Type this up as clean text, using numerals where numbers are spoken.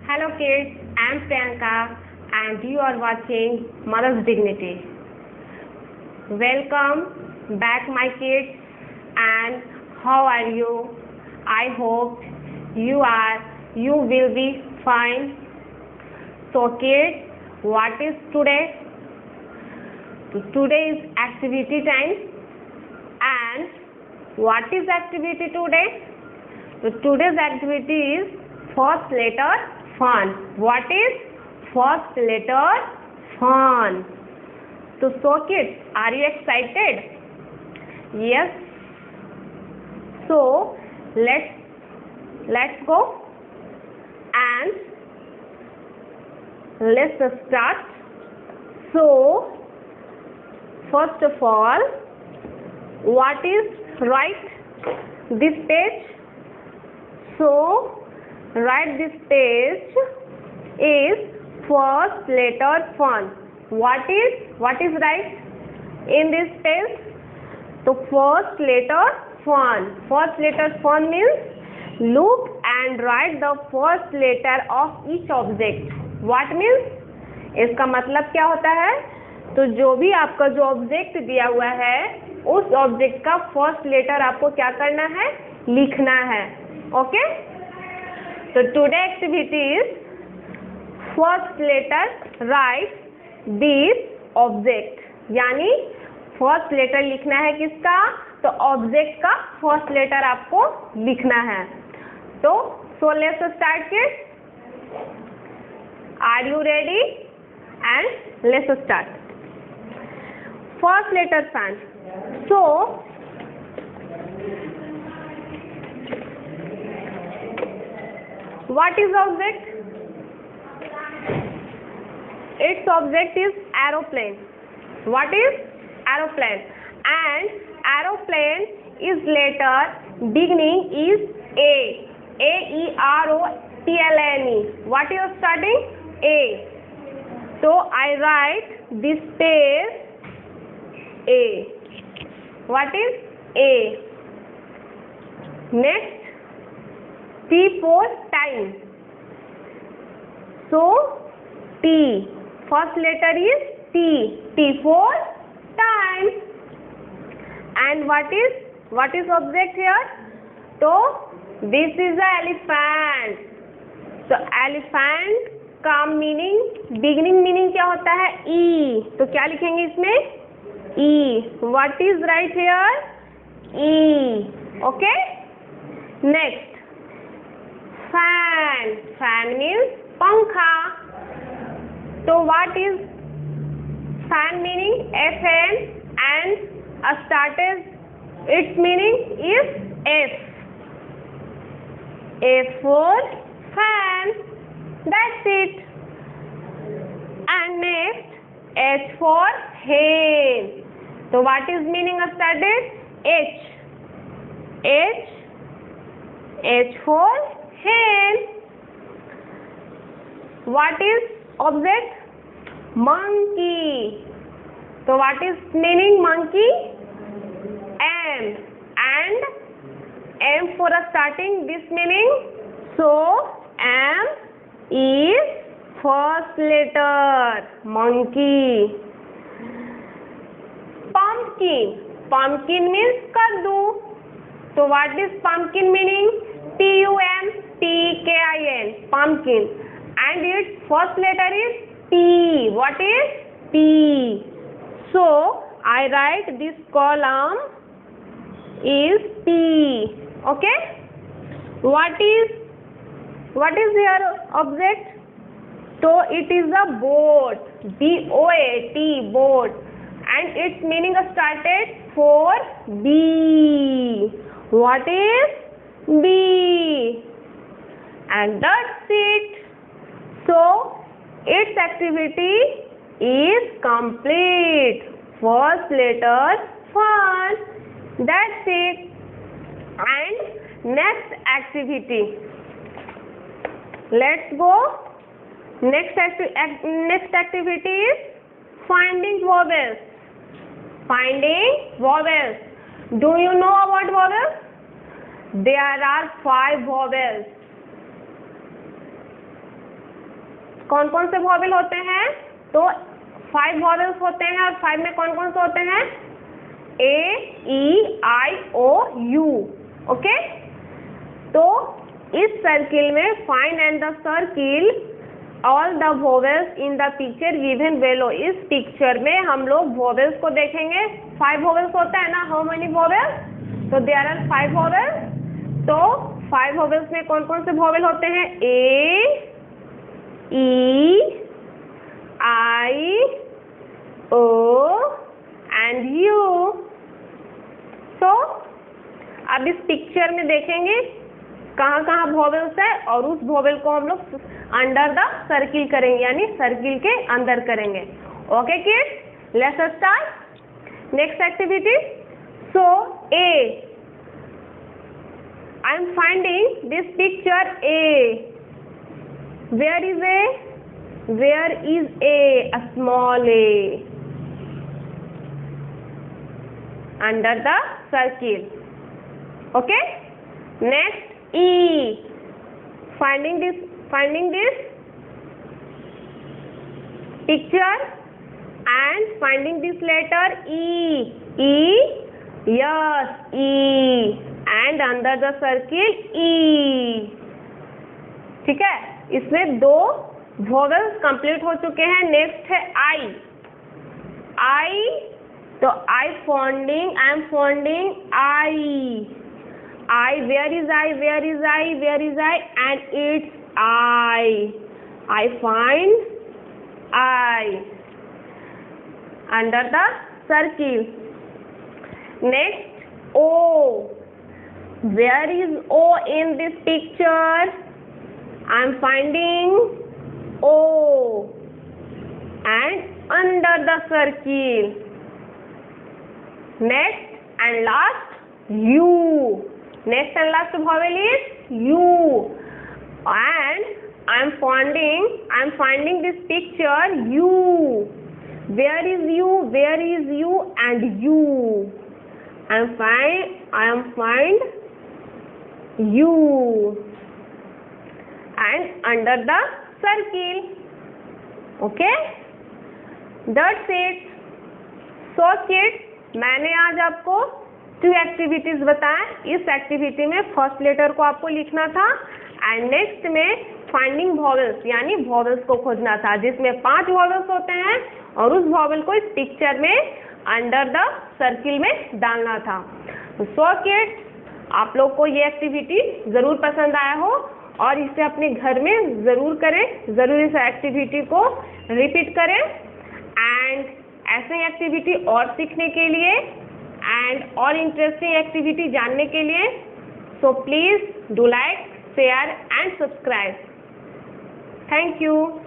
Hello kids, I am Priyanka and you are watching Mother's Dignity. Welcome back my kids, and how are you? I hope you will be fine. So kids, what is today? So today is activity time, and what is activity today? So today's activity is first letter fun. What is first letter fun? So kids, are you excited? Yes. So let's go and let's start. So first of all, what is right this page? So write this page is first letter fun. What is right in this page? So first letter fun. First letter fun means look and write the first letter of each object. What means? इसका मतलब क्या होता है? तो जो भी आपका जो ऑब्जेक्ट दिया हुआ है उस ऑब्जेक्ट का फर्स्ट लेटर आपको क्या करना है? लिखना है. ओके? तो today activity is first letter write this object. यानी फर्स्ट लेटर लिखना है किसका? तो ऑब्जेक्ट का फर्स्ट लेटर आपको लिखना है. तो so let's start kids. Are you ready? And let's start. First letter fan. So what is object? Its object is aeroplane. What is aeroplane? And aeroplane is letter beginning is A. A-E-R-O-P-L-A-N-E. What is starting? A. So I write this page A. What is A? Next, T for time. So T. First letter is T. T for time. And what is object here? So this is a elephant. So elephant का meaning beginning meaning क्या होता है? E. तो क्या लिखेंगे इसमें? E. What is right here? E. Okay? Next. Fan. Fan means पंखा. So what is fan meaning? F-N, and started its meaning is F. F for fan. That's it. And next, H for hen. So what is meaning of started? H. H for hen. What is object? Monkey. So what is meaning monkey? M. And M for a starting this meaning. So M is first letter. Monkey. Pumpkin. Pumpkin means kaddu. So what is pumpkin meaning? P-U-M-P-K-I-N. Pumpkin. And its first letter is P. What is? P. So I write this column is P. Okay? What is your object? So it is a boat. B-O-A-T. Boat. And its meaning started for B. What is B? And that's it. So its activity is complete. First letter fun. That's it. And next activity. Let's go. Next activity is finding vowels. Finding vowels. Do you know about vowels? There are 5 vowels. कौन कौन से vowel होते हैं? तो 5 vowels होते हैं और 5 में कौन कौन से होते हैं? A-E-I-O-U। ओके, तो इस सर्किल में find and the circle all the vowels in the picture given below. इस पिक्चर में हम लोग वॉवेल्स को देखेंगे। 5 वॉवेल्स होता है ना, हाउ मेनी वॉवेल्स? तो देयर आर 5 वॉवेल्स। तो 5 वॉवेल्स में कौन कौन से वॉवेल होते हैं? A, E, I, O and U। तो अब इस पिक्चर में देखेंगे कहाँ कहाँ वॉवेल्स है और उस वॉवेल को हम लोग अंडर द सर्किल करेंगे, यानी सर्किल के अंदर करेंगे। Okay kids, let's start next activity. So A, I am finding this picture A। Where is A? Where is A small A under the circle। Okay, next E, finding this picture and finding this letter E, yes, E and under the circle E। ठीक है, इसमें 2 vowels complete हो चुके हैं। Next है I, तो I am finding I, where is I and it's I find I under the circle। next O, where is O in this picture? I am finding O and under the circle। next and last U, next and last vowel is U and I am finding this picture U। where is U and U, I am find U and under the circle। okay, that's it। so kids, मैंने आज आपको 2 activities बताएं। इस activity में first letter को आपको लिखना था एंड नेक्स्ट में फाइंडिंग वॉवेल्स, यानी वॉवेल्स को खोजना था, जिसमें 5 वॉवेल्स होते हैं और उस वॉवेल को इस पिक्चर में अंडर द सर्किल में डालना था। सो किड्स, आप लोग को ये एक्टिविटी जरूर पसंद आया हो और इसे अपने घर में जरूर करें, जरूर इस एक्टिविटी को रिपीट करें एंड ऐसे एक्टिविटी और सीखने के लिए एंड और इंटरेस्टिंग एक्टिविटी जानने के लिए so please do like, share and subscribe. Thank you.